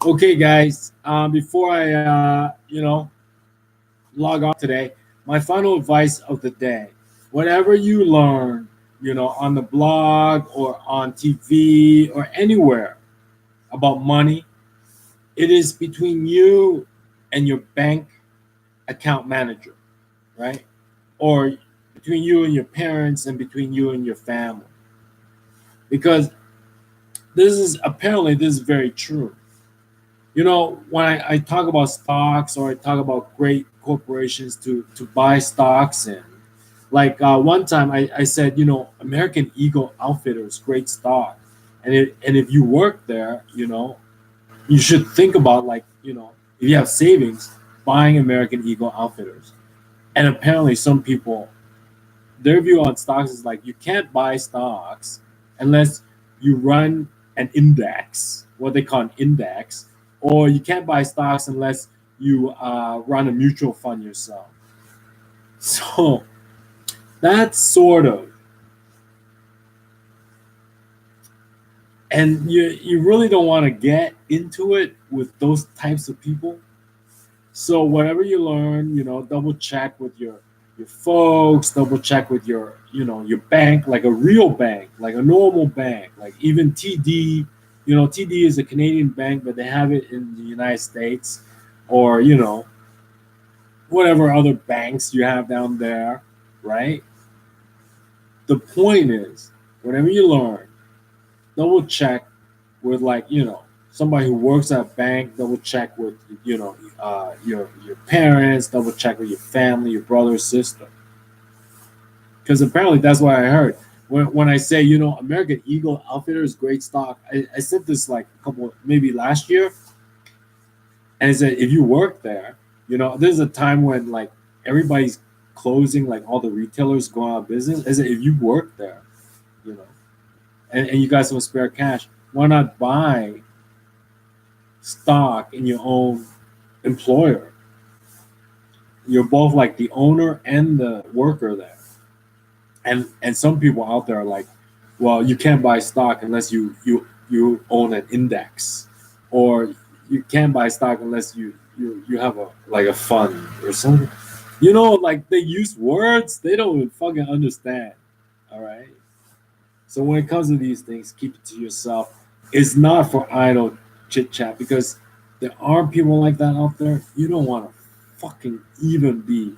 Okay, guys. Before I, log off today, my final advice of the day: whatever you learn, on the blog or on TV or anywhere about money, it is between you and your bank account manager, right? Or between you and your parents, and between you and your family, because this is very true. When I talk about stocks, or I talk about great corporations to buy stocks in, like one time I said, American Eagle Outfitters, great stock. And if you work there, you should think about, like, if you have savings, buying American Eagle Outfitters. And apparently some people, their view on stocks is like, you can't buy stocks unless you run an index, what they call an index, or you can't buy stocks unless you run a mutual fund yourself. So that's sort of, and you really don't want to get into it with those types of people. So whatever you learn, double check with your folks, double check with your bank, like a real bank, like a normal bank, like even TD. TD is a Canadian bank, but they have it in the United States, or whatever other banks you have down there, right? The point is, whatever you learn, double check with, like, somebody who works at a bank. Double check with your parents. Double check with your family, your brother or sister, because apparently that's what I heard when I say, American Eagle Outfitter is great stock. I said this like a couple, maybe last year, and I said, if you work there, there's a time when, like, everybody's closing, like all the retailers going out of business. I said, if you work there, you know and you got some spare cash, why not buy stock in your own employer? You're both like the owner and the worker there. And some people out there are like, well, you can't buy stock unless you own an index, or you can't buy stock unless you have a, like, a fund or something. Like, they use words they don't even fucking understand. All right. So when it comes to these things, keep it to yourself. It's not for idle chit chat, because there are people like that out there. You don't want to fucking even be,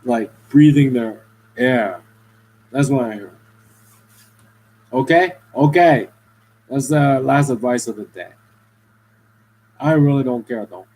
like, breathing their air. That's what I heard. Okay? Okay. That's the last advice of the day. I really don't care though.